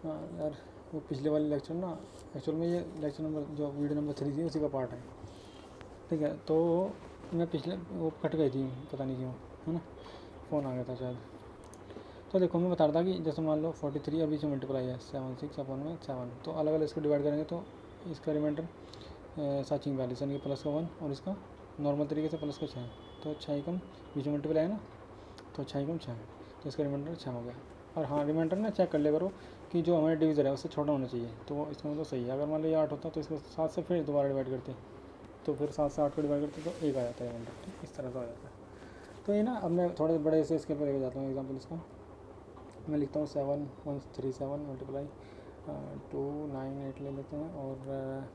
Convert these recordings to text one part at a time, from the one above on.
हाँ यार, वो पिछले वाले लेक्चर ना, एक्चुअल में ये लेक्चर नंबर जो वीडियो नंबर 3 थी उसी का पार्ट है, ठीक है। तो मैं पिछले वो कट गई थी, पता नहीं क्यों, है ना, फ़ोन आ गया था शायद। तो देखो मैं बता रहा था कि जैसे मान लो 43 अभी से मल्टीप्लाई है 76 अपॉन में 7, तो अलग अलग इसको डिवाइड करेंगे तो इसका रिमाइंडर 7×42 यानी कि प्लस का 1 और इसका नॉर्मल तरीके से प्लस का 6, तो 6 कम बीच में मल्टीप्लाई है ना, तो 6 कम 6, तो इसका रिमाइंडर 6 हो गया। और हाँ, रिमाइंडर ना चेक कर ले करो कि जो हमारे डिविज़र है उससे छोटा होना चाहिए, तो इसका मतलब सही है। अगर मान लो ये 8 होता तो इसको 7 से फिर दोबारा डिवाइड करते, तो फिर 7 से 8 को डिवाइड करते तो 1 आ जाता है रिमाइंडर, ठीक, इस तरह से आ जाता है। तो ये ना अब मैं थोड़े बड़े से इसके पर लेके जाता हूँ एग्जाम्पल इसका। मैं लिखता हूँ 7137 मल्टीप्लाई 298 ले लेते हैं और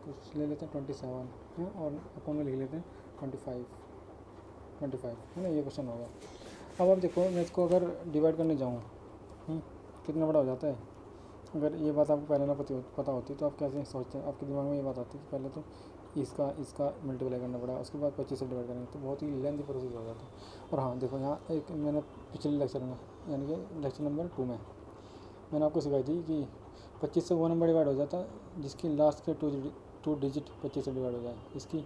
कुछ ले लेते हैं 27 है, और अपन में लिख लेते हैं 25 है ना, ये क्वेश्चन होगा। अब आप देखो मैं इसको अगर डिवाइड करने जाऊँ कितना बड़ा हो जाता है। अगर ये बात आपको पहले ना पता होती तो आप कैसे सोचते हैं, आपके दिमाग में ये बात आती कि पहले तो इसका मल्टीप्लाई करना पड़ा, उसके बाद 25 से डिवाइड करेंगे, तो बहुत ही लेंथी प्रोसेस हो जाता है। और हाँ देखो यहाँ एक मैंने पिछले लेक्चर में यानी कि लेक्चर नंबर 2 में मैंने आपको सिखाई थी कि 25 से वो नंबर डिवाइड हो जाता है जिसकी लास्ट के 2 डिजिट 25 से डिवाइड हो जाए, इसकी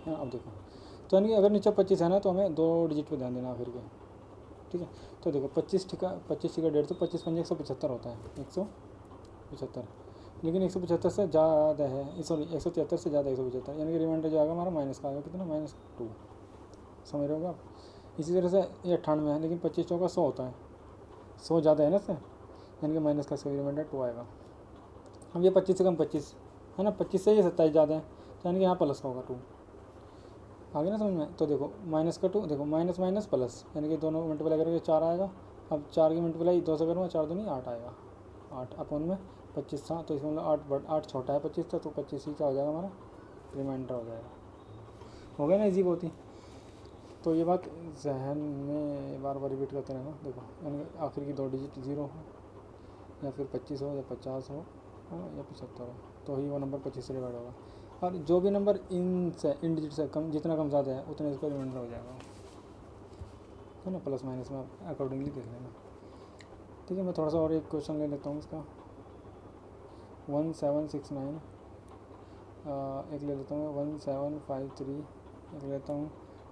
हाँ। अब देखो तो यानी कि अगर नीचे 25 है ना तो हमें 2 डिजिट पे ध्यान देना फिर के, ठीक है। तो देखो 25 ठीका 1.5 तो 25 पंजे 175 होता है, 175, लेकिन 175 से ज़्यादा है, सॉरी 173 से ज़्यादा 175, यानी कि रिमाइंडर जो आएगा हमारा माइनस का आएगा, कितना -2, समझ रहे हो आप। इसी तरह से ये 98 है, लेकिन 25 चौका 100 होता है, 100 ज़्यादा है ना इससे, यानी कि माइनस का 100 रिमाइंडर 2 आएगा। अब ये 25 से कम 25 है ना, 25 से ये 27 ज़्यादा है, तो यानी कि यहाँ प्लस का होगा 2, आगे ना समझ में। तो देखो माइनस का 2, देखो माइनस माइनस प्लस, यानी कि दोनों मल्टीप्लाई करके 4 आएगा। अब 4 की मल्टीप्लाई 2 से करूँगा, 4 दूनी 8 आएगा, 8 अपन में 25 था, तो इसमें मतलब 8 छोटा है 25 था, तो 25 ही क्या हो जाएगा हमारा रिमाइंडर हो जाएगा। हो गया ना इजी बहुत ही। तो ये बात जहन में बार बार रिपीट करते रहना। देखो यानी आखिर की 2 डिजिट 0 हो या फिर 25 हो या 50 हो या 75 हो, तो ही वो नंबर 25 से डिवाइड होगा। और जो भी नंबर इन डिजिट से कम, जितना कम ज़्यादा है उतना इसका रिमाइंडर हो जाएगा, है ना, प्लस माइनस में आप अकॉर्डिंगली देख लेना, ठीक है। मैं थोड़ा सा और एक क्वेश्चन ले लेता हूँ इसका 1769, एक ले लेता हूँ 1753, एक लेता हूँ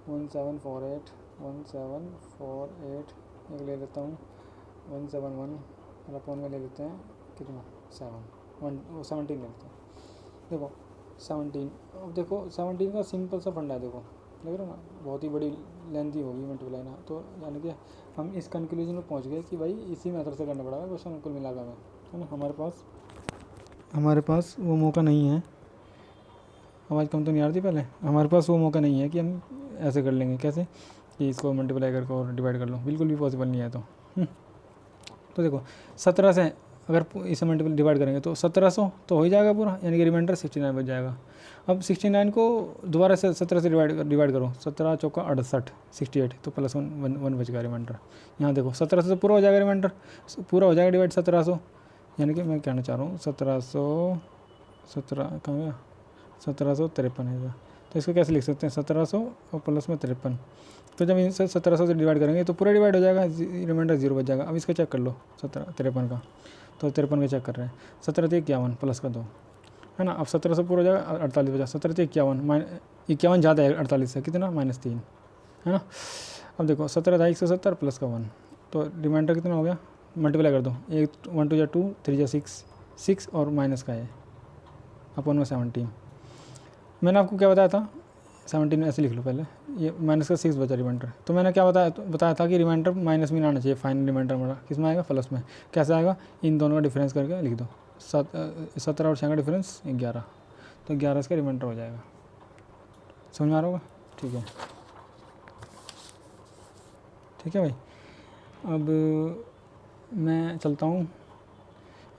1748, एक ले लेता हूँ 171 और अपन में ले लेते हैं कितना 17 ले लेते हैं। देखो 17, अब देखो 17 का सिंपल सा फंडा है, देखो देख रहे हो ना, बहुत ही बड़ी लेंथी होगी मल्टीप्लाई ना, तो यानी कि हम इस कंक्लूजन में पहुंच गए कि भाई इसी मेथड से करना पड़ेगा क्वेश्चन कुल मिलाकर में, है ना। हमारे पास वो मौका नहीं है, आवाज़ कम तो नहीं आ रही थी पहले, हमारे पास वो मौका नहीं है कि हम ऐसे कर लेंगे, कैसे कि इसको मल्टीप्लाई करके और डिवाइड कर लो, बिल्कुल भी पॉसिबल नहीं है। तो देखो 17 से अगर इसे मल्टीपल डिवाइड करेंगे तो 1700 तो हो ही जाएगा पूरा, यानी कि रिमाइंडर 69 बच जाएगा। अब 69 को दोबारा से 17 से डिवाइड करो, 17 चौका 68, 68, तो प्लस 1 बच गया रिमाइंडर। यहाँ देखो 1700 से पूरा हो जाएगा रिमाइंडर, पूरा हो जाएगा डिवाइड 1700, यानी कि मैं कहना चाह रहा हूँ 17 कहाँ गया 1753 है, तो इसको कैसे लिख सकते हैं 1700 और प्लस में 53, तो जब इनसे 1700 से डिवाइड करेंगे तो पूरा डिवाइड हो जाएगा, रिमाइंडर 0 बच जाएगा। अब इसका चेक कर लो 53 का, तो 53 का चेक कर रहे हैं, 17 प्लस का 2 है ना। अब 1700 पूरा हो जाएगा 48 बचा, 17 ज़्यादा है 48 से, कितना -3 है ना। अब देखो 17 प्लस का 1, तो रिमाइंडर कितना हो गया, मल्टीप्लाई कर दो, 1 2 2 3 6 और माइनस का है अपन में 17। मैंने आपको क्या बताया था 17 ऐसे लिख लो पहले, ये माइनस का 6 बचा रिमाइंडर, तो मैंने क्या बताया था कि रिमाइंडर माइनस में ना आना चाहिए, फाइनल रिमाइंडर हमारा किस में आएगा प्लस में। कैसे आएगा, इन दोनों का डिफरेंस करके लिख दो, 17 और 6 का डिफरेंस 11, तो 11 इसका रिमाइंडर हो जाएगा। समझ में आ रहा होगा, ठीक है भाई। अब मैं चलता हूँ,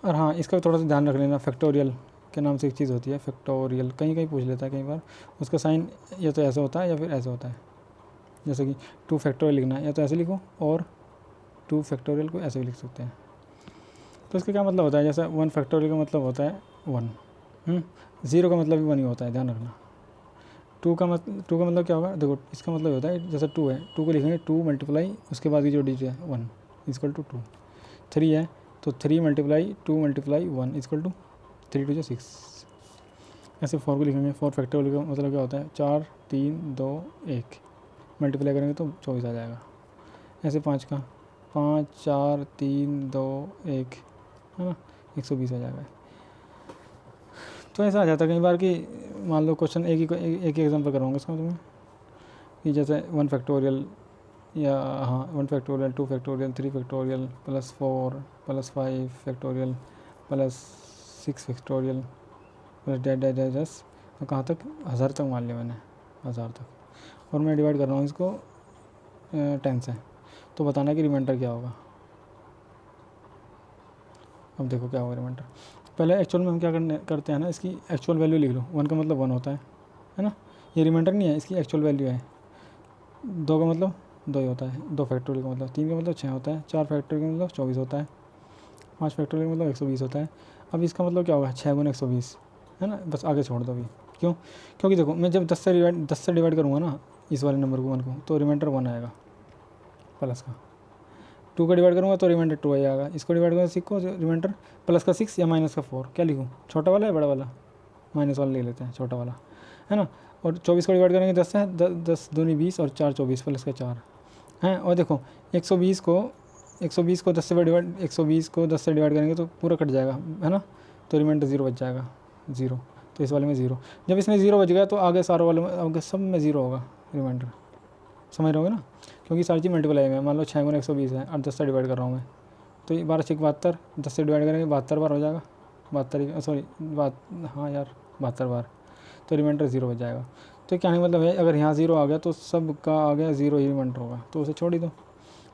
और हाँ इसका थोड़ा सा ध्यान रख लेना, फैक्टोरियल के नाम से एक चीज़ होती है फैक्टोरियल, कहीं पूछ लेता है कई बार, उसका साइन या तो ऐसा होता है या फिर ऐसा होता है, जैसे कि 2 फैक्टोरियल लिखना है या तो ऐसे लिखो, और 2 फैक्टोरियल को ऐसे भी लिख सकते हैं। तो इसका क्या मतलब होता है, जैसा 1 फैक्टोरियल का मतलब होता है 1, 0 का मतलब भी 1 ही होता है, ध्यान रखना। 2 का मतलब क्या होगा, देखो इसका मतलब होता है जैसे 2 है, 2 को लिखेंगे 2 मल्टीप्लाई उसके बाद की जो डिजिट है 1 इक्वल टू 2, 3 है तो 3 मल्टीप्लाई 2 मल्टीप्लाई 1 इक्वल टू 3 2 6। ऐसे 4 को लिखेंगे, 4 फैक्टोरियल का मतलब क्या होता है 4 3 2 1, मल्टीप्लाई करेंगे तो 24 आ जाएगा। ऐसे 5 का 5 4 3 2 1 है ना, 120 आ जाएगा। तो ऐसा आ जाता है कई बार कि मान लो क्वेश्चन एक ही एग्जाम्पल कराऊंगा इसका तुम्हें कि जैसे 1 फैक्टोरियल या हाँ 1 factorial 2 factorial 3 factorial plus 4 plus 5 factorial plus 6 factorial plus dash तो कहाँ तक 1000 तक मान लिया मैंने, 1000 तक, और मैं डिवाइड कर रहा हूँ इसको 10 से। तो बताना कि रिमाइंडर क्या होगा। अब देखो क्या होगा रिमाइंडर। पहले एक्चुअल में हम क्या करते हैं ना, इसकी एक्चुअल वैल्यू लिख लो। 1 का मतलब 1 होता है ना, ये रिमाइंडर नहीं है, इसकी एक्चुअल वैल्यू है। 2 का मतलब 2 ही होता है, 2 फैक्टोरियल का मतलब 3 का मतलब 6 होता है, 4 फैक्टोरियल का मतलब 24 होता है, 5 फैक्टोरियल का मतलब 120 होता है। अब इसका मतलब क्या होगा 6 गुना 120 है ना, बस आगे छोड़ दो अभी। क्यों? क्योंकि देखो मैं जब 10 से डिवाइड करूँगा ना इस वाले नंबर को 1 को, तो रिमाइंडर 1 आएगा प्लस का। 2 का डिवाइड करूँगा तो रिमाइंडर 2 आएगा। इसको डिवाइड करूँगा 6 को, रिमाइंडर प्लस का 6 या माइनस का 4, क्या लिखूँ, छोटा वाला या बड़ा वाला? माइनस वाला ले लेते हैं, छोटा वाला है ना। और 24 को डिवाइड करेंगे 10 से, 10 दूनी 20 और 4 24 प्लस का 4 हैं। और देखो 120 को 10 से डिवाइड 120 को 10 से डिवाइड करेंगे तो पूरा कट जाएगा है ना, तो रिमाइंडर 0 बच जाएगा, 0। तो इस वाले में 0, जब इसमें 0 बच गया तो आगे सारे वाले में आगे सब में 0 होगा रिमाइंडर, समझ रहे होगे ना, क्योंकि सारी चीज़ मल्टीप्लाई में। मान लो 6 गुना 120 है और 10 से डिवाइड कर रहा हूँ मैं, तो ये 12 6 72, 10 से डिवाइड करेंगे 72 बार हो जाएगा, 72 सॉरी हाँ यार 72 बार, तो रिमाइंडर 0 बच जाएगा। तो क्या नहीं मतलब है, अगर यहाँ 0 आ गया तो सब का आ गया 0 ही रिमाइंडर होगा, तो उसे छोड़ ही दो।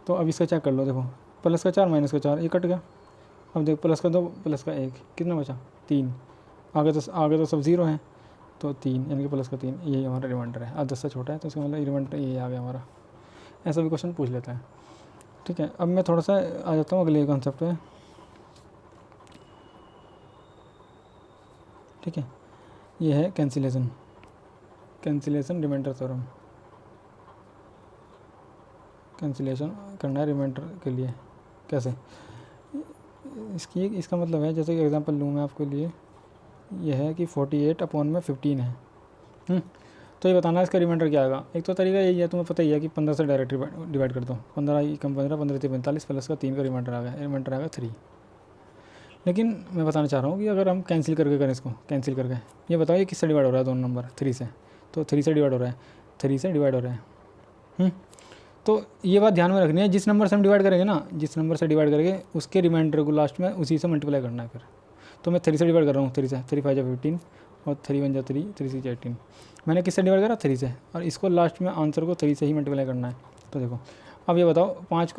तो अब इसका चेक कर लो, देखो प्लस का 4 माइनस का 4, ये कट गया। अब देखो प्लस का 2 प्लस का 1 कितना बचा 3, आगे तो सब 0 है, तो 3 यानी कि प्लस का 3 यही हमारा रिमाइंडर है। अब 10 से छोटा है तो इसका मतलब रिमाइंडर यही आ गया हमारा। ऐसा भी क्वेश्चन पूछ लेता है, ठीक है। अब मैं थोड़ा सा आ जाता हूँ अगले कॉन्सेप्ट पे, ठीक है। ये है कैंसिलेशन रिमाइंडर थ्योरम। कैंसिलेशन करना है रिमाइंडर के लिए, कैसे? इसका मतलब है, जैसे कि एग्जांपल लूँ मैं आपके लिए, यह है कि 48 अपॉन में 15 है। तो ये बताना है इसका रिमाइंडर क्या आएगा। एक तो तरीका यही है, तुम्हें पता ही है कि 15 से डायरेक्ट डिवाइड कर दो, 15 कम 15 15 3 45 प्लस का 3 का रिमाइंडर आ गया, रिमाइंडर आएगा 3। लेकिन मैं बताना चाह रहा हूँ कि अगर हम कैंसिल करके करें, इसको कैंसिल करके, ये बताओ ये किससे डिवाइड हो रहा है, दोनों नंबर 3 से, तो 3 से डिवाइड हो रहा है, 3 से डिवाइड हो रहा है। तो ये बात ध्यान में रखनी है, जिस नंबर से हम डिवाइड करेंगे ना, जिस नंबर से डिवाइड करेंगे उसके रिमाइंडर को लास्ट में उसी से मल्टीप्लाई करना है फिर। तो मैं 3 से डिवाइड कर रहा हूँ, 3 से, 3 5 जा 15 और 3 1 जा 3, 3 6 18, मैंने किससे डिवाइड करा 3 से, और इसको लास्ट में आंसर को 3 से ही मल्टीप्लाई करना है। तो देखो अब ये बताओ 5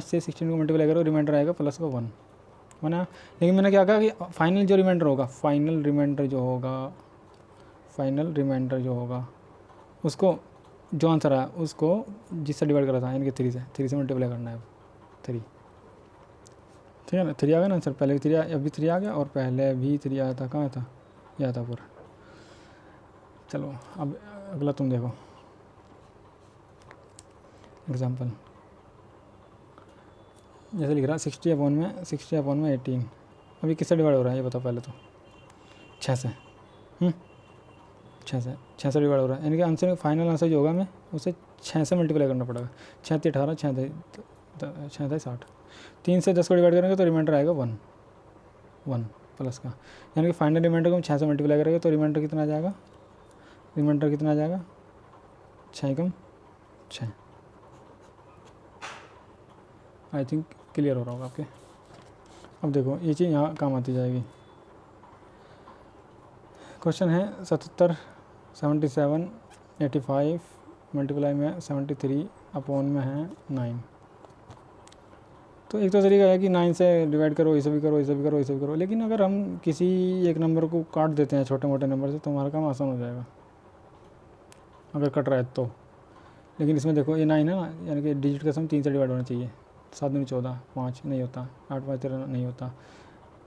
से 16 को मल्टीप्लाई करो, रिमाइंडर आएगा प्लस का 1 बना। लेकिन मैंने क्या कहा कि फाइनल रिमाइंडर जो होगा उसको, जो आंसर आया उसको जिससे डिवाइड करा था यानी कि 3 से मल्टीप्लाई करना है 3, ठीक है ना। 3 आ गया ना आंसर, पहले भी 3 आया, अभी 3 आ गया, और पहले भी 3 आया था, कहाँ था, यह था पूरा। चलो अब अगला तुम देखो एग्जांपल, जैसे लिख रहा है 60 अपॉन में 18। अभी किससे डिवाइड हो रहा है ये बताओ पहले तो, 6 से, 6 से डिवाइड हो रहा है, यानी कि आंसर फाइनल आंसर जो होगा मैं उसे 6 से मल्टीप्लाई करना पड़ेगा। 6 3 18, 6 3 60, 3 से 10 को डिवाइड करेंगे तो रिमाइंडर आएगा 1 प्लस का, यानी कि फाइनल रिमाइंडर को हम 6 से मल्टीप्लाई करेंगे तो रिमाइंडर कितना आ जाएगा, 6 कम 6। आई थिंक क्लियर हो रहा होगा आपके। अब देखो ये चीज़ यहाँ काम आती जाएगी। क्वेश्चन है 77 77 85 मल्टीप्लाई में 73 अपॉन में है 9। तो एक तो तरीका है कि 9 से डिवाइड करो, इसे भी करो, लेकिन अगर हम किसी एक नंबर को काट देते हैं छोटे मोटे नंबर से तो हमारा काम आसान हो जाएगा, अगर कट रहा है तो। लेकिन इसमें देखो ये 9 है ना, यानी कि डिजिट का सम 3 से डिवाइड होना चाहिए। 7 दूनी 14, 5 नहीं होता, 8 5 13 नहीं होता,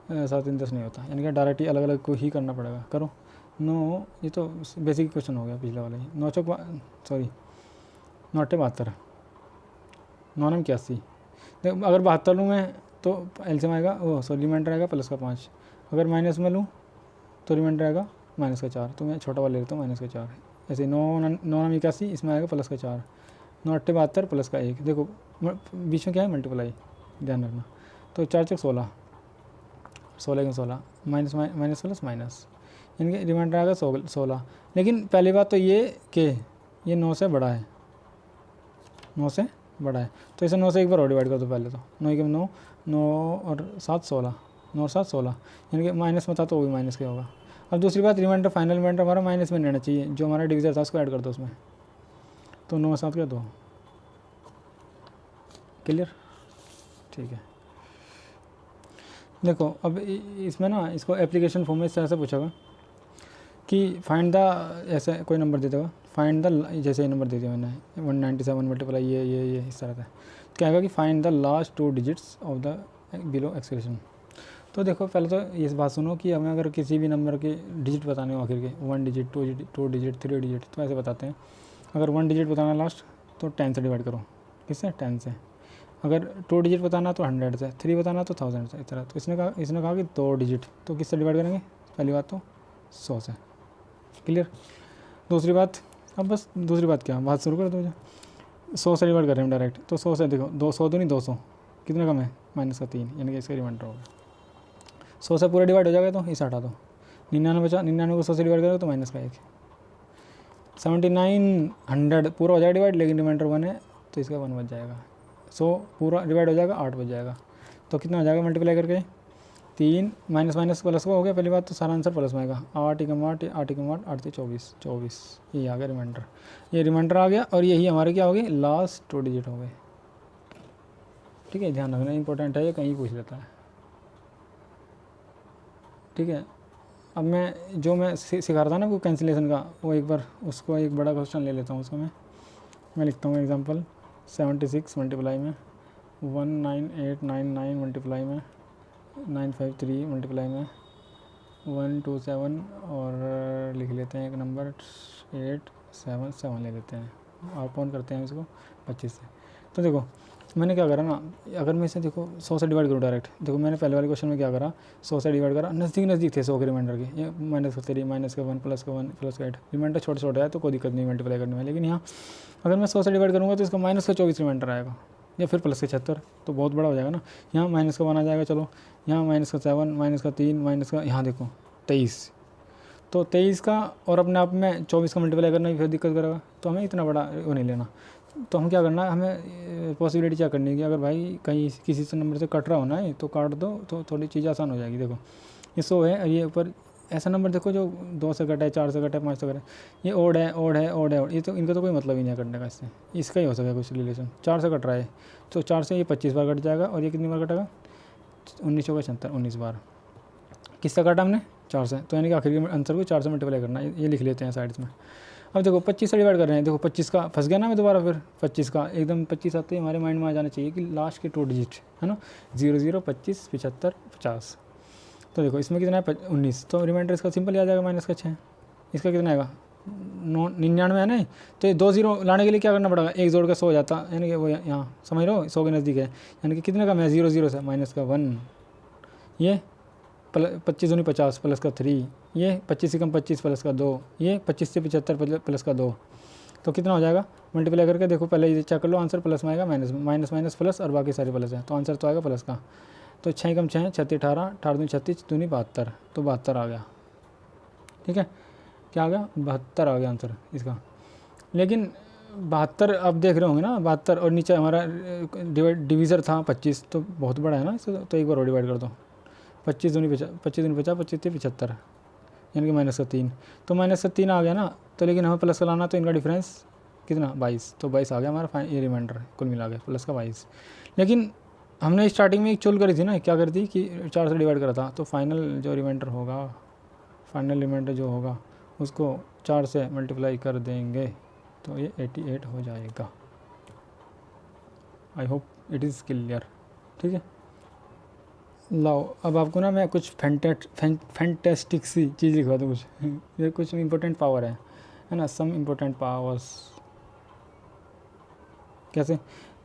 7 3 10 नहीं होता, यानी कि डायरेक्ट ही अलग अलग को ही करना पड़ेगा। करो 9, ये तो बेसिक क्वेश्चन हो गया पिछले वाला ही। 9 चौक 72, 9 8 72, 9 9 81। देख अगर 72 लूँ मैं तो एलसीएम आएगा वो सॉरी रिमाइंडर आएगा प्लस का 5। अगर माइनस में लूँ तो रिमाइंडर आएगा माइनस का 4, तो मैं छोटा वाला ले लेता हूँ माइनस का 4। ऐसे 9 81, इसमें आएगा प्लस का 4, 9 8 72 प्लस का 1। देखो बीच में क्या है मल्टीप्लाई, ध्यान रखना। तो 4 चौक 16, 16 के 16 माइनस माइनस प्लस माइनस, इनके रिमाइंडर आएगा 16। लेकिन पहली बात तो ये कि ये 9 से बड़ा है, 9 से बड़ा है, तो इसे 9 से एक बार और डिवाइड कर दो पहले तो। 9 के 9, 9 और 7 16, 9 और 7 16, यानी कि माइनस में था तो वो भी माइनस का होगा। अब दूसरी बात, रिमाइंडर फाइनल रिमाइंडर हमारा माइनस में रहना चाहिए, जो हमारा डिविजर था उसको ऐड कर दो उसमें। तो 9 7 क्या 2, क्लियर, ठीक है। देखो अब इसमें ना इसको एप्लीकेशन फॉर्म में इस तरह से पूछेगा कि फाइंड द, ऐसे कोई नंबर दे देगा, फाइंड द, जैसे ये नंबर दे दिया मैंने 197 मल्टीप्लाई ये इस तरह का, क्या आएगा कि find the last 2 digits of the below expression. तो देखो पहले तो इस बात सुनो कि हमें अगर किसी भी नंबर के डिजिट बताने हो आखिर के, 1 डिजिट 2 डिजिट 3 डिजिट, तो ऐसे बताते हैं। अगर 1 डिजिट बताना लास्ट तो 10 से डिवाइड करो, किससे 10 से। अगर 2 डिजिट बताना तो 100 से, 3 बताना तो 1000 से, इस तरह। तो इसने कहा कि 2 डिजिट, तो किससे डिवाइड करेंगे, पहली बात तो 100 से, क्लियर। दूसरी बात, अब बस दूसरी बात क्या, बात शुरू कर दो। 100 से डिवाइड कर रहे हैं डायरेक्ट, तो 100 से देखो 200 तो नहीं 200, कितना कम है माइनस का 3, यानी कि इसका रिमाइंडर होगा। 100 से पूरा डिवाइड हो जाएगा तो इसे हटा दो, 99 बचा, 99 को 100 से डिवाइड करोगे तो माइनस का 1, 7900 पूरा हो जाएगा डिवाइड, लेकिन रिमाइंडर 1 है तो इसका 1 बच जाएगा। 100 पूरा डिवाइड हो जाएगा, 8 बच जाएगा। तो कितना हो जाएगा मल्टीप्लाई करके, 3 माइनस माइनस प्लस का हो गया। पहली बात तो सारा आंसर प्लस में आएगा, 8 एकम 8 8 एकम 8 8 से 24, ये आ गया रिमाइंडर, ये रिमाइंडर आ गया। और यही हमारे क्या हो गए, लास्ट 2 डिजिट हो गए, ठीक है। ध्यान रखना इंपॉर्टेंट है, ये कहीं पूछ लेता है, ठीक है। अब मैं जो मैं सिखा रहा था ना वो कैंसिलेशन का, वो एक बार उसको एक बड़ा क्वेश्चन ले लेता हूँ। उसको मैं लिखता हूँ एग्जांपल 76 मल्टीप्लाई में 19899 मल्टीप्लाई में 953 मल्टीप्लाई में 127, और लिख लेते हैं एक नंबर 877 ले लेते हैं, आप ऑन करते हैं इसको 25 से। तो देखो मैंने क्या करा ना, अगर मैं इसे देखो 100 से डिवाइड करूँ डायरेक्ट, देखो मैंने पहले वाले क्वेश्चन में क्या करा, 100 से डिवाइड करा, नज़दीक थे 100 के रिमाइंडर के, ये माइनस का 3 माइनस का 1 प्लस का 1 प्लस का 8, रिमाइंडर छोटा है तो कोई दिक्कत नहीं मल्टीप्लाई करने में। लेकिन यहाँ अगर मैं 100 से डिवाइड करूँगा तो इसका माइनस का 24 रिमाइंडर आएगा, या फिर प्लस का 76, तो बहुत बड़ा हो जाएगा ना। यहाँ माइनस का 1 आ जाएगा, चलो यहाँ माइनस का 7 माइनस का 3 माइनस का, यहाँ देखो 23, तो 23 का और अपने आप में 24 का मल्टीप्लाई करना भी फिर दिक्कत करेगा, तो हमें इतना बड़ा वो नहीं लेना। तो हम क्या करना है, हमें पॉसिबिलिटी क्या करनी है कि अगर भाई कहीं किसी से नंबर से कट रहा होना है तो काट दो, तो थोड़ी चीज़ आसान हो जाएगी। देखो ये 100 है, ये ऊपर ऐसा नंबर देखो जो 2 से कटा है, 4 से कटा है, 5 से कटा है, ये ओड है ओड है ओड है ओड, ये तो इनका तो कोई मतलब ही नहीं है कटने का, इससे इसका ही हो सकेगा कुछ रिलेशन। 4 से कट रहा है तो 4 से ये 25 बार कट जाएगा, और ये कितनी बार कटेगा, 19 होगा 76, 19 बार। किससे काटा हमने, 4 से, तो यानी कि आखिर के आंसर को 4 से मल्टीप्लाई करना है, ये लिख लेते हैं साइड्स में। अब देखो 25 से डिवाइड कर रहे हैं, देखो 25 का फंस गया ना मैं दोबारा, फिर 25 का एकदम 25 आते ही हमारे माइंड में आ जाना चाहिए कि लास्ट के 2 डिजिट है ना, 00 25 75 50। तो देखो इसमें कितना है 19, तो रिमाइंडर इसका सिंपल आ जाएगा माइनस का 6। इसका कितना आएगा 99 है ना, तो ये 2 0 लाने के लिए क्या करना पड़ेगा, एक जोड़ का 100 हो जाता, यानी कि वो यहाँ समझ लो 100 के नज़दीक है, यानी कि कितने का मैं 00 से माइनस का 1, ये 25 दूनी 50 प्लस का 3, ये 25 से कम 25 प्लस का 2, ये 25 से 75 प्लस का 2, तो कितना हो जाएगा मल्टीप्लाई करके देखो, पहले ये चेक कर लो, आंसर प्लस में आएगा माइनस माइनस माइनस प्लस, और बाकी सारे प्लस है, तो आंसर तो आएगा प्लस का। तो 6 कम 6 36 18 18 दूनी 36 दूनी 72, तो 72 आ गया, ठीक है। क्या आ गया 72 आ गया आंसर इसका। लेकिन 72 आप देख रहे होंगे ना, 72 और नीचे हमारा डिवीज़र था 25, तो बहुत बड़ा है ना इसको, तो एक बार और डिवाइड कर दो, 25 दूनी 50 25 75, यानी कि माइनस का 3, तो माइनस का 3 आ गया ना। तो लेकिन हमें प्लस का लाना, तो इनका डिफरेंस कितना 22, तो 22 आ गया हमारा ये रिमाइंडर कुल मिला के प्लस का 22। लेकिन हमने स्टार्टिंग में एक चुल करी थी ना, क्या करी थी कि 4 से डिवाइड करा था, तो फाइनल जो रिमाइंडर होगा, फाइनल रिमाइंडर जो होगा उसको 4 से मल्टीप्लाई कर देंगे, तो ये 88 हो जाएगा। I hope it is clear, ठीक है। लाओ अब आपको ना मैं कुछ फैंटेस्टिक सी चीज़ लिखवा दूँ, कुछ ये कुछ इम्पोर्टेंट पावर है ना, सम इम्पोर्टेंट पावर्स। कैसे,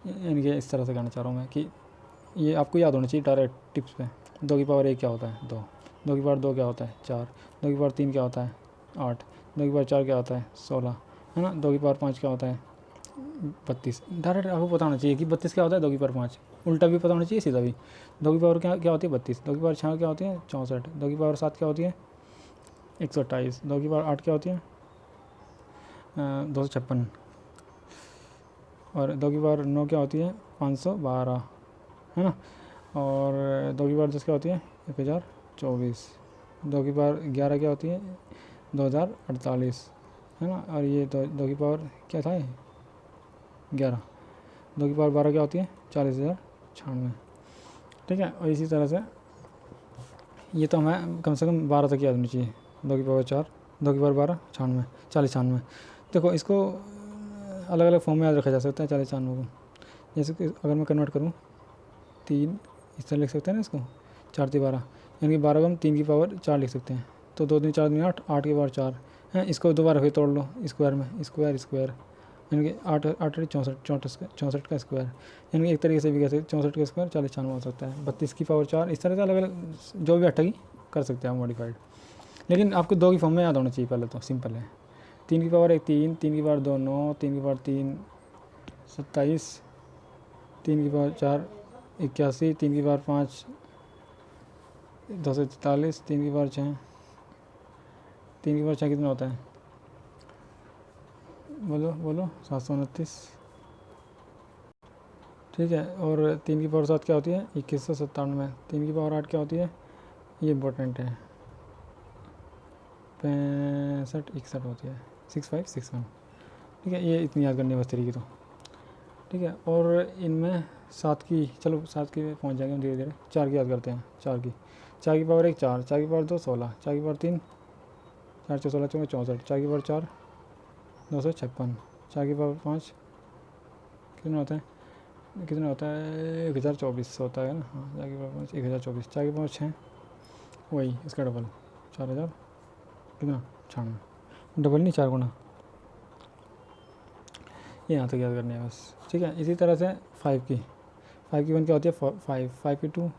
यानी कि इस तरह से कहना चाह रहा हूँ मैं कि ये आपको याद होना चाहिए डायरेक्ट टिप्स पे। 2 की पावर 1 क्या होता है? 2। 2 की पावर 2 क्या होता है? 4। 2 की पावर 3 क्या होता है? 8। 2 की पावर 4 क्या होता है? 16, है ना। 2 की पावर 5 क्या होता है? 32। डायरेक्ट आपको पता होना चाहिए कि 32 क्या होता है, 2 की पावर 5। उल्टा भी पता होना चाहिए, सीधा भी। 2 की पावर क्या क्या होती है? 32। 2 की पावर 6 क्या होती है? 64। 2 की पावर 7 क्या होती है? 128। 2 की पावर 8 क्या होती है? 256। और 2 की पावर 9 क्या होती है? 512, है ना। और 2 की पावर 10 क्या होती है? 1024। 2 की पावर 11 क्या होती है? 2048, है ना। और ये 2 की पावर क्या था? 11। 2 की पावर 12 क्या होती है? 40,096, ठीक है। और इसी तरह से ये तो हमें कम से कम 12 तक याद होनी चाहिए। 2 की पावर 4, 2 की पावर 12, 96, 40,96। देखो इसको अलग अलग फॉर्म में याद रखा जा सकता है 40,96 को। जैसे कि अगर मैं कन्वर्ट करूँ 3, इस तरह लिख सकते हैं ना इसको, 4 × 12, यानी कि 12 को हम 3 की पावर 4 लिख सकते हैं। तो 2 3 4 3 8, 8 की पावर 4 है। इसको दोबारा फिर तोड़ लो स्क्वायर में, स्क्वायर स्क्वायर, यानी कि 8 8 64, 64 का स्क्वायर, यानी कि एक तरीके से भी कह सकते 64 का स्क्वायर 40,96 हो सकता है। 32 की पावर 4, इस तरह से अलग अलग जो भी अट्ठाई कर सकते हैं आप मॉडिफाइड। लेकिन आपको 2 की फॉर्म में याद होना चाहिए, पहले तो सिंपल है। 3 की पावर 1 3, 3 की पावर 2 9, 3 की पावर 3 27, 3 की पावर 4 81, 3 की पावर 5 243, 3 की पावर 6, 3 की पावर 6 कितना होता है? बोलो बोलो, 729, ठीक है। और 3 की पावर 7 क्या होती है? 2197। 3 की पावर 8 क्या होती है? ये इम्पोर्टेंट है, 65 61 होती है, 6561, ठीक है। ये इतनी याद करनी है बस तरीके तो, ठीक है। और इनमें 7 की, चलो 7 की पहुंच जाएंगे हम धीरे धीरे। 4 की याद करते हैं। 4 की पावर 1 4, 4 की पावर 2 16, 4 की पावर 3 4 4 16 4 64, 4 की पावर 4 256, 4 की पावर 5 कितना होता है? 1024 होता है ना। हाँ, 4 की पावर 5 1024, 4 की पावर 6 वही इसका डबल 4000, कितना? 96, डबल नहीं 4 गुना। ये यहाँ तक याद करनी है बस, ठीक है। इसी तरह से 5 की 1 क्या होती है? 5, 5 की 2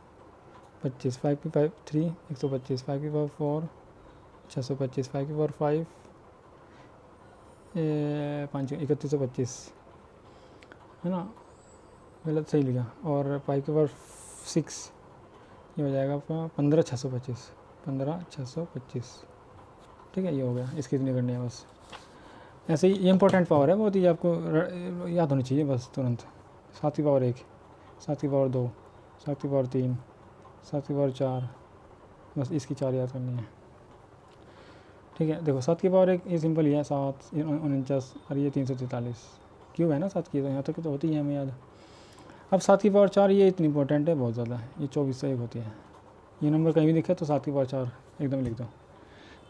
25, 5 की 3 125, 5 की पावर 4 625, 5 की पावर 5 3125, है ना। गलत सही लिखा। और 5 की पावर 6 ये हो जाएगा आपका 15625, 15625, ठीक है। ये हो गया, इसकी इतनी करनी है बस। ऐसे ही ये इंपॉर्टेंट पावर है बहुत ही, आपको याद होनी चाहिए बस तुरंत। 7 की पावर 1, 7 की पावर 2, 7 की पावर 3, 7 की पावर 4, बस इसकी 4 याद करनी है, ठीक है। देखो 7 की पावर 1 ये सिंपल ही है, 7 49, और ये 343 क्यों है ना 7 की, तो यहाँ तक तो होती है हमें याद। अब 7 की पावर 4 ये इतनी इंपॉर्टेंट है बहुत ज़्यादा, ये 24 से 1 होती है। ये नंबर कहीं भी दिखे तो 7 की पावर 4 एकदम लिख दो।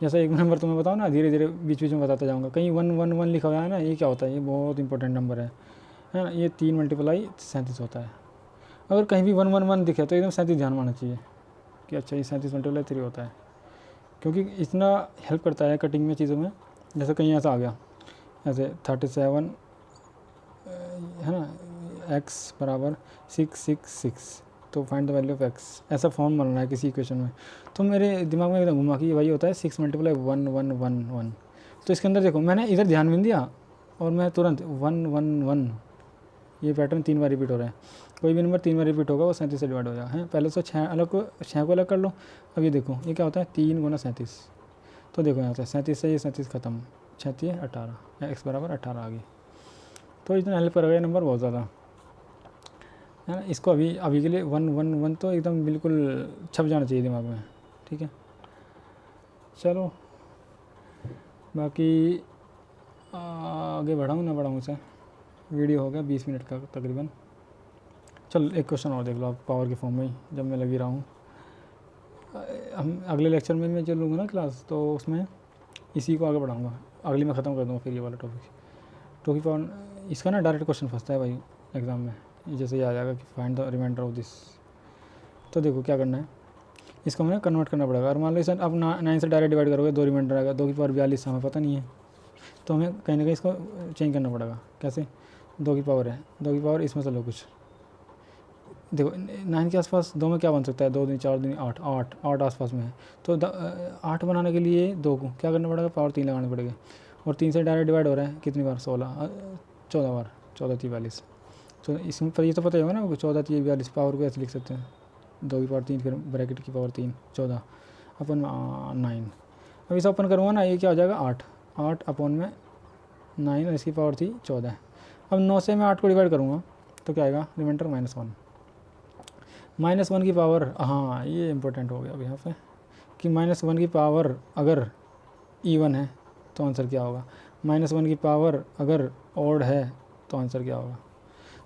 जैसा एक नंबर तुम्हें बताओ ना, धीरे धीरे बीच बीच में बताता जाऊँगा। कहीं 1 1 1 लिखा हुआ है ना, ये क्या होता है? ये बहुत इंपॉर्टेंट नंबर है ना। ये 3 × 37 होता है। अगर कहीं भी 1 1 1 दिखे तो एकदम 37 ध्यान में आना चाहिए कि अच्छा ये 37 × 3 होता है, क्योंकि इतना हेल्प करता है कटिंग में चीज़ों में। जैसे कहीं ऐसा आ गया, ऐसे 37 है ना, x बराबर 666, तो find the value of x, ऐसा फॉर्म बनना है किसी इक्वेशन में। तो मेरे दिमाग में एकदम घुमा कि ये वही होता है 6 × 1 1 1 1। तो इसके अंदर देखो मैंने इधर ध्यान भी नहीं दिया और मैं तुरंत 1 1 1, ये पैटर्न 3 बार रिपीट हो रहा है। कोई भी नंबर 3 बार रिपीट होगा वो 37 से डिवाइड हो जाएगा, है। पहले तो 6 को अलग कर लो। अब ये देखो ये क्या होता है? 3 × 37, तो देखो यहाँ से 37 से ये 37 खत्म, 36 18, एक्स बराबर 18 आ गई। तो इतना हेल्प करेगा ये नंबर बहुत ज़्यादा, है ना। इसको अभी के लिए 1 1 1 तो एकदम बिल्कुल छप जाना चाहिए दिमाग में, ठीक है। चलो बाकी आगे बढ़ाऊँ ना बढ़ाऊँ से, वीडियो हो गया 20 मिनट का तकरीबन। चल एक क्वेश्चन और देख लो आप पावर के फॉर्म में ही, जब मैं लगी रहा हूँ। हम अगले लेक्चर में मैं चलूँगा ना क्लास, तो उसमें इसी को आगे बढ़ाऊँगा। अगली में ख़त्म कर दूँगा फिर ये वाला टॉपिक। टू की पावर इसका ना डायरेक्ट क्वेश्चन फंसता है भाई एग्ज़ाम में, जैसे ये आ जाएगा कि find the reminder of this. तो देखो क्या करना है, इसको हमें कन्वर्ट करना पड़ेगा। और मान लो सर अब 9 से डायरेक्ट डिवाइड करोगे 2 रिमाइंडर आएगा, 2 की पावर 42 हमें पता नहीं है, तो हमें कहीं ना कहीं इसको चेंज करना पड़ेगा। कैसे? 2 की पावर है, 2 की पावर इसमें से लो कुछ, देखो 9 के आसपास 2 में क्या बन सकता है, 2 दूनी 4 दूनी 8, 8 आसपास में है। तो 8 बनाने के लिए 2 को क्या करना पड़ेगा, पावर 3 लगाने पड़ेगा। और 3 से डायरेक्ट डिवाइड हो रहा है कितनी बार, 16 14 बार, 14 3 42। तो इसमें पर ये तो पता ही होगा ना, 14 3 42 पावर को ऐसे लिख सकते हैं, 2 की पावर 3 फिर ब्रैकेट की पावर 3 14 अपन 9। अब इसे ओपन करूँगा ना, ये क्या हो जाएगा 8 अपॉन में 9 और इसकी पावर थी 14। अब 9 से मैं 8 को डिवाइड करूँगा तो क्या आएगा, रिमाइंडर -1 की पावर। हाँ ये इंपॉर्टेंट हो गया अब यहाँ पे कि -1 की पावर अगर इवन है तो आंसर क्या होगा, -1 की पावर अगर ऑड है तो आंसर क्या होगा।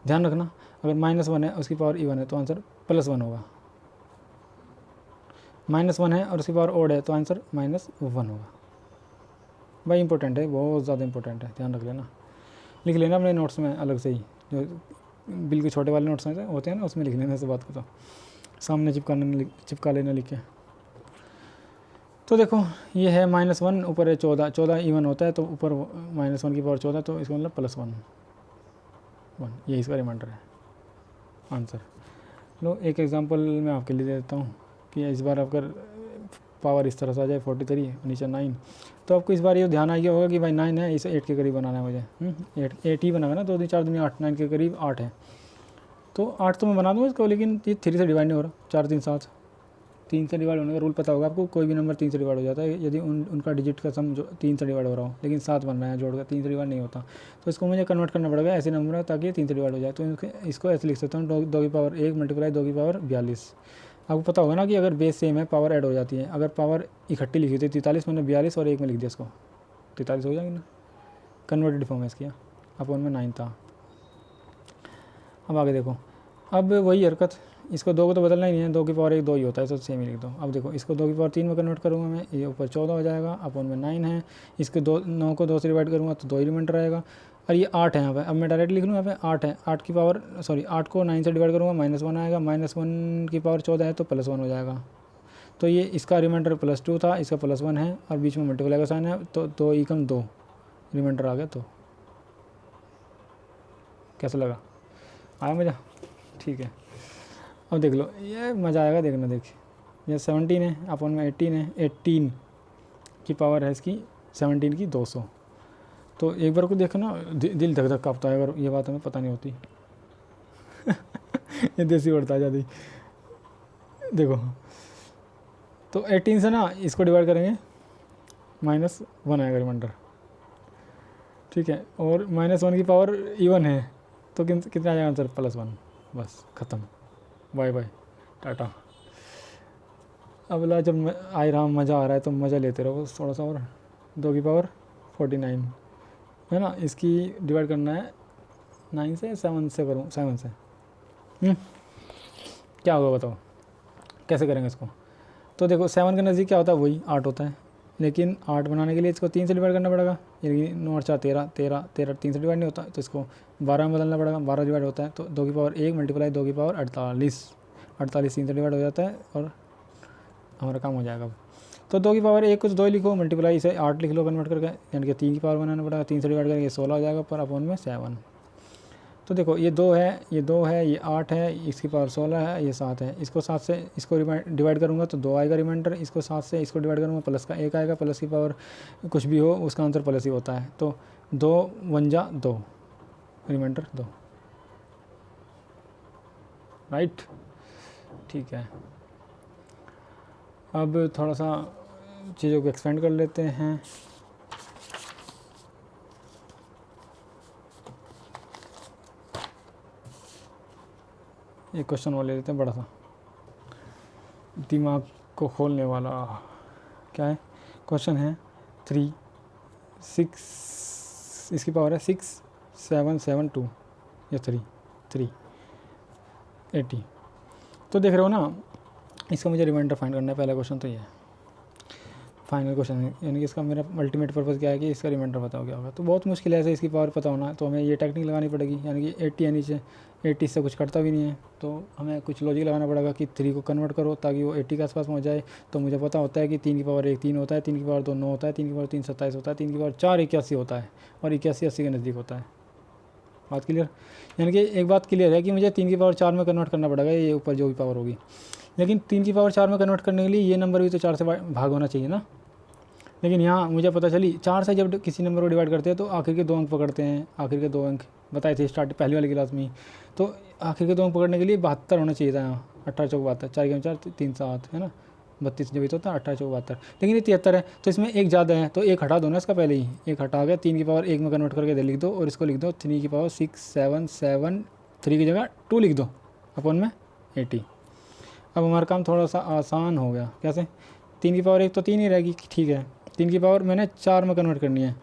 ध्यान रखना, अगर -1 है उसकी पावर इवन है तो आंसर +1 होगा, -1 है और उसकी पावर ऑड है तो आंसर -1 होगा। भाई इंपॉर्टेंट है, बहुत ज़्यादा इंपॉर्टेंट है, ध्यान रख लेना, लिख लेना अपने नोट्स में अलग से ही, जो बिल्कुल छोटे वाले नोट्स होते हैं ना उसमें लिख लेना इस बात को, तो सामने चिपका लेना लिख के। तो देखो ये है -1, ऊपर है 14 इवन होता है तो ऊपर -1 की पावर 14, तो इसका मतलब +1 ये इसका रिमाइंडर है आंसर। लो एक एग्जांपल मैं आपके लिए दे देता हूँ कि इस बार अगर पावर इस तरह से आ जाए 43 नीचे 9, तो आपको इस बार ये ध्यान आ गया होगा कि भाई 9 है, इसे 8 के करीब बनाना है मुझे। 8 ही बनाना ना, 2 दूनी 4 दूनी 8, 9 के करीब 8 है, तो 8 तो मैं बना दूँगा इसको, लेकिन ये 3 से डिवाइड नहीं हो रहा, 4 3 7, 3 से डिवाइड होने का रूल पता होगा आपको, कोई भी नंबर 3 से डिवाइड हो जाता है यदि उनका डिजिट का सम जो 3 से डिवाइड हो रहा हो, लेकिन 7 बन रहा है जोड़ कर, 3 से डिवाइड नहीं होता, तो इसको मुझे कन्वर्ट करना पड़ेगा ऐसे नंबर में ताकि 3 से डिवाइड हो जाए। तो इसको ऐसे लिख सकता हूँ, 2 की पावर 1 मल्टीप्लाई 2 की पावर 42। आपको पता होगा ना कि अगर बेस सेम है पावर ऐड हो जाती है, अगर पावर इकट्ठी लिखी थी 43 मैंने 42 और 1 में लिख दिया, इसको 43 हो जाएगी ना, कन्वर्टेड फॉर्म है इसकी, अपॉन में 9 था। अब आगे देखो, अब वही हरकत, इसको 2 को तो बदलना ही नहीं है, 2 की पावर 1 2 ही होता है, तो सेम ही लिख दो। अब देखो इसको 2 की पावर 3 में कन्वर्ट करूँगा मैं, ये ऊपर 14 हो जाएगा, अपॉन में 9 है, इसके 9 को 2 से डिवाइड करूँगा तो 2 ही रिमाइंडर आएगा, और ये 8 है यहाँ पे। अब मैं डायरेक्ट लिख लूँ यहाँ पे 8 है, 8 की पावर 8 को 9 से डिवाइड करूँगा -1 आएगा, -1 की पावर 14 है तो +1 हो जाएगा। तो ये इसका रिमाइंडर +2 था, इसका +1 है, और बीच में मल्टीप्लाई का साइन है, तो 2 एकम 2 रिमाइंडर आ गया। तो कैसा लगा, आया मज़ा, ठीक है। अब देख लो, ये मज़ा आएगा देखना, देखिए ये 17 है, अपॉन में 18 है, 18 की पावर है इसकी 17 की 200। तो एक बार को देखो ना, दिल धक धक काँपता है, अगर ये बात हमें पता नहीं होती। ये देसी बढ़ता है ज़्यादा, देखो तो 18 से ना इसको डिवाइड करेंगे, -1 आएगा रिमाइंडर, ठीक है, और -1 की पावर इवन है तो कितना आ जाएगा आंसर, +1, बस ख़त्म, बाय बाय टाटा। अगला जब आ रहा मज़ा आ रहा है तो मज़ा लेते रहो थोड़ा सा, और 2 की पावर 49 है ना, इसकी डिवाइड करना है 9 से, 7 से करूँ, 7 से क्या होगा बताओ, कैसे करेंगे इसको। तो देखो 7 के नज़दीक क्या होता है, वही 8 होता है, लेकिन 8 बनाने के लिए इसको 3 से डिवाइड करना पड़ेगा, यानी 9 4 13 13 13 3 से डिवाइड नहीं होता, तो इसको 12 में बदलना पड़ेगा, 12 डिवाइड होता है, तो 2 की पावर 1 मल्टीप्लाई 2 की पावर 48, 48 3 से डिवाइड हो जाता है और हमारा काम हो जाएगा। तो 2 की पावर 1 को 2 लिखो, मल्टीप्लाई इसे 8 लिख लो कन्वर्ट करके, यानी कि 3 की पावर बनाना पड़ेगा, 3 से डिवाइड करके 16 हो जाएगा, पर अपॉन में 7। तो देखो ये 2 है, ये 2 है, ये 8 है, इसकी पावर 16 है, ये 7 है, इसको 7 से इसको डिवाइड करूँगा तो 2 आएगा रिमाइंडर, इसको 7 से इसको डिवाइड करूँगा प्लस का 1 आएगा, प्लस की पावर कुछ भी हो उसका आंसर प्लस ही होता है, तो 2 1 जा 2, रिमाइंडर 2, राइट, ठीक है। अब थोड़ा सा चीज़ों को एक्सपेंड कर लेते हैं। एक क्वेश्चन और ले लेते हैं बड़ा सा, दिमाग को खोलने वाला। क्या है क्वेश्चन है, 3 6 इसकी पावर है 6 7 7 2 या 3 3 80। तो देख रहे हो ना, इसका मुझे रिमाइंडर फाइंड करना है, पहला क्वेश्चन तो ये है, फाइनल क्वेश्चन है, यानी कि इसका मेरा अल्टीमेट पर्पज़ क्या है कि इसका रिमाइंडर बताओ क्या होगा। तो बहुत मुश्किल है ऐसे इसकी पावर पता होना, तो हमें ये टेक्निक लगानी पड़ेगी, यानी कि 80 है नीचे, 80 से कुछ कटता भी नहीं है, तो हमें कुछ लॉजिक लगाना पड़ेगा कि 3 को कन्वर्ट करो ताकि वो 80 के आसपास पहुँच जाए। तो मुझे पता होता है कि 3 की पावर 1 3 होता है, 3 की पावर 2 9 होता है, 3 की पावर 3 27 होता है, 3 की पावर 4 81 होता है, और 81 80 के नज़दीक होता है। बात क्लियर। यानी कि एक बात क्लियर है कि मुझे 3 की पावर 4 में कन्वर्ट करना पड़ेगा, ये ऊपर जो भी पावर होगी, लेकिन 3 की पावर 4 में कन्वर्ट करने के लिए ये नंबर भी तो 4 से भाग होना चाहिए ना। लेकिन यहाँ मुझे पता चली 4 से जब किसी नंबर को डिवाइड करते हैं तो आखिर के 2 अंक पकड़ते हैं, आखिर के 2 अंक बताए थे स्टार्ट पहली वाली क्लास में ही। तो आखिर के 2 अंक पकड़ने के लिए 72 होना चाहिए था यहाँ, 18 चौक 72, 4 के 4 3 7 है ना, 32 जब तो होता है 18 चौक 72, लेकिन ये 73 है तो इसमें एक ज़्यादा है तो एक हटा दो ना इसका, पहले ही एक हटा गया, 3 की पावर 1 में कन्वर्ट करके इधर लिख दो और इसको लिख दो 3 की पावर 6 7 7, 3 की जगह 2 लिख दो अपन में 80। अब हमारा काम थोड़ा सा आसान हो गया। कैसे? 3 की पावर 1 तो 3 ही रहेगी, ठीक है, 3 की पावर मैंने 4 में कन्वर्ट करनी है,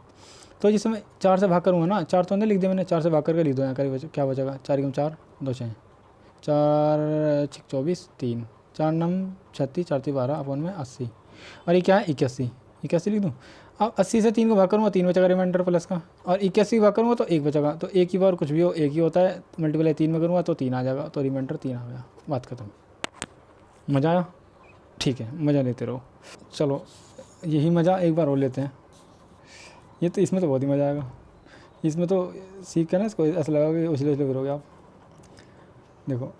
तो जिसमें 4 से भाग करूँगा ना, 4 तो अंदर लिख दिया मैंने, 4 से भाग करके लिख दो यहाँ करीब क्या बचेगा, 4 के 4 2 6, 4 6 24 3, 4 9 36, 4 3 12 अपन में 80, और ये क्या है 81, 81 लिख दूँ। अब 80 से 3 को भाग करूँगा 3 बचेगा रिमाइंडर प्लस का, और 81 भाग करूँगा तो 1 बचेगा, तो 1 की पावर कुछ भी हो 1 ही होता है, मल्टीप्लाई 3 में करूँगा तो 3 आ जाएगा, तो रिमाइंडर 3 आ गया, बात खत्म। मज़ा आया? ठीक है, मज़ा लेते रहो। चलो यही मज़ा एक बार और लेते हैं। ये तो इसमें तो बहुत ही मज़ा आएगा, इसमें तो सीख कर ना इसको ऐसा लगा कि उछले उछले फिरोगे आप। देखो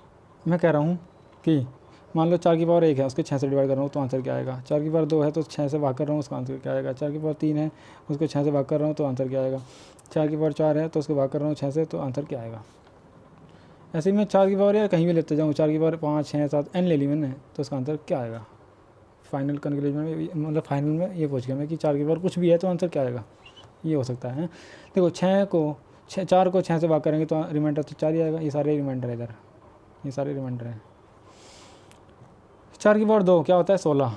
मैं कह रहा हूँ कि मान लो 4 की पावर 1 है, उसके 6 से डिवाइड कर रहा हूँ तो आंसर क्या आएगा, 4 की पावर 2 है तो 6 से भाग कर रहा हूँ उसका आंसर क्या आएगा, 4 की पावर 3 है उसको 6 से भाग कर रहा हूँ तो आंसर क्या आएगा, 4 की पावर 4 है तो उसको भाग कर रहा हूँ 6 से तो आंसर क्या आएगा। ऐसे ही मैं 4 की पावर यार कहीं भी लेते जाऊँ, 4 की पावर 5 6 7 n ले ली मैंने तो उसका आंसर क्या आएगा। फाइनल कंक्लूजन में मतलब फाइनल में ये पूछ गया मैं कि 4 की पावर कुछ भी है तो आंसर क्या आएगा, ये हो सकता है। देखो 4 को 6 से भाग करेंगे तो रिमाइंडर तो 4 ही आएगा, ये सारे रिमाइंडर है इधर, ये सारे रिमाइंडर हैं। 4 की पावर 2 क्या होता है 16,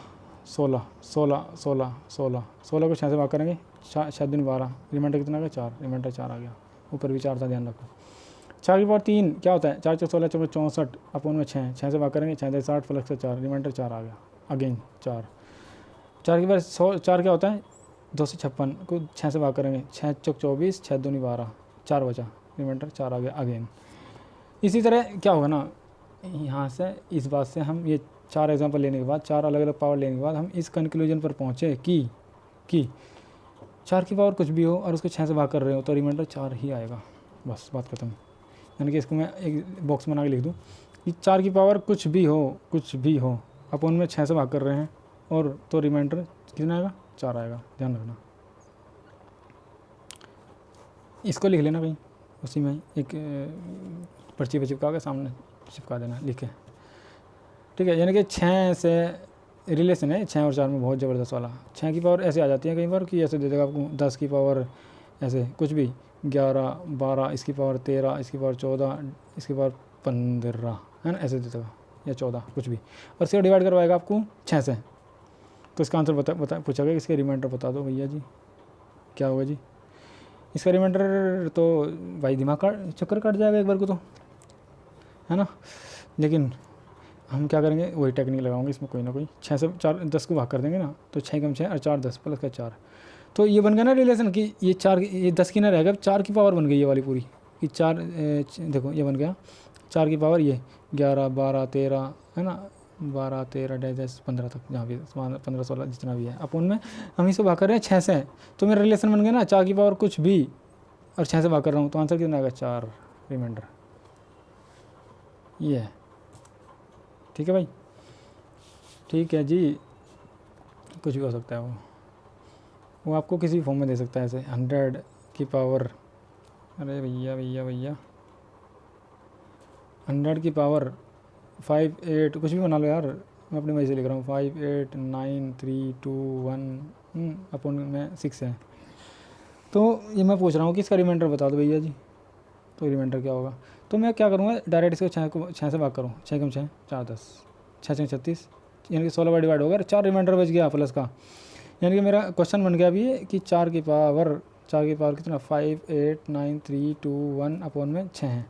16 16 16 16 16 को 6 से भाग करेंगे 6 दिन 12, रिमाइंडर कितना आ गया 4, रिमाइंडर 4 आ गया, ऊपर भी 4 था ध्यान रखो। 4 की पावर 3 क्या होता है 4 4 16 4 64 अपन में 6 6 से भाग करेंगे 6 60 प्लस से 4, रिमाइंडर 4 आ गया, अगेन 4। 4 की पावर 4 क्या होता है 256 को 6 से भाग करेंगे 6 चौक 24 6 दूनी 12, 4 बचा, रिमाइंडर 4 आ गया अगेन। इसी तरह क्या होगा ना, यहाँ से इस बात से हम ये 4 एग्जांपल लेने के बाद 4 अलग अलग पावर लेने के बाद हम इस कंक्लूजन पर पहुँचे कि 4 की पावर कुछ भी हो और उसको 6 से भाग कर रहे हो तो रिमाइंडर 4 ही आएगा, बस बात खत्म। यानी कि इसको मैं एक बॉक्स बना के लिख दूँ कि 4 की पावर कुछ भी हो अपन में 6 से भाग कर रहे हैं और तो रिमाइंडर कितना आएगा 4 आएगा, ध्यान रखना। इसको लिख लेना कहीं उसी में एक पर्ची पे चिपका के सामने चिपका देना लिख के, ठीक है। यानी कि 6 से रिलेशन है 6 और 4 में बहुत ज़बरदस्त वाला। 6 की पावर ऐसे आ जाती है कई बार कि ऐसे दे देगा आपको 10 की पावर ऐसे कुछ भी 11 12, इसकी पावर 13, इसकी पावर 14, इसकी पावर 15 है ना, ऐसे दे देगा या 14 कुछ भी, और इसको डिवाइड करवाएगा आपको 6 से, तो इसका आंसर बता पूछा गया इसके रिमाइंडर बता दो भैया जी क्या होगा जी। इसका रिमाइंडर तो भाई दिमाग का चक्कर काट जाएगा एक बार को तो, है ना। लेकिन हम क्या करेंगे वही टेक्निक लगाएंगे इसमें कोई ना कोई। 6 से 4 10 को भाग कर देंगे ना तो 6 कम 6 और 4 10 प्लस का 4, तो ये बन गया ना रिलेशन कि ये 4 ये 10 की ना रहेगा 4 की पावर बन गई ये वाली पूरी कि 4 देखो ये बन गया 4 की पावर ये 11 12 13 है ना, 12 13 10 15 तक जहाँ भी 15 16 जितना भी है अपन में हम इसको भाग कर रहे हैं 6 से, तो मेरा रिलेशन बन गया ना 4 की पावर कुछ भी और 6 से भाग कर रहा हूँ तो आंसर कितना आएगा 4 रिमाइंडर, ये है। ठीक है भाई, ठीक है जी, कुछ भी हो सकता है वो आपको किसी फॉर्म में दे सकता है ऐसे 100 की पावर, अरे भैया 100 की पावर 5 8 कुछ भी बना लो यार, मैं अपनी मर्जी से लिख रहा हूँ 5 8 9 3 2 1 अपन में 6 है, तो ये मैं पूछ रहा हूँ कि इसका रिमाइंडर बता दो भैया जी, तो रिमाइंडर क्या होगा। तो मैं क्या करूँगा डायरेक्ट इसको 6 से भाग करूँ 6 कम 6 4 10 6 6 36, यानी कि 16 बार डिवाइड हो गया, 4 रिमाइंडर बच गया प्लस का, यानी कि मेरा क्वेश्चन बन गया अभी कि 4 की पावर कितना 5 8 9 3 2 1 अपन में 6 है,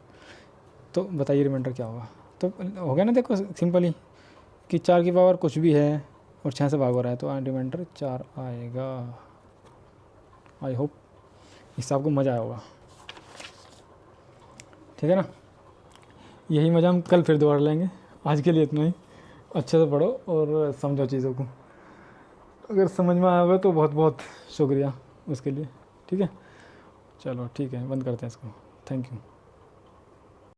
तो बताइए रिमाइंडर क्या होगा। तो हो गया ना, देखो सिंपल ही कि 4 की पावर कुछ भी है और 6 से भाग हो रहा है तो रिमाइंडर 4 आएगा। आई होप इससे आपको मज़ा आया होगा, ठीक है ना। यही मज़ा हम कल फिर दोबारा लेंगे, आज के लिए इतना ही। अच्छे से पढ़ो और समझो चीज़ों को, अगर समझ में आया होगा तो बहुत बहुत शुक्रिया उसके लिए, ठीक है। चलो ठीक है, बंद करते हैं इसको। Thank you.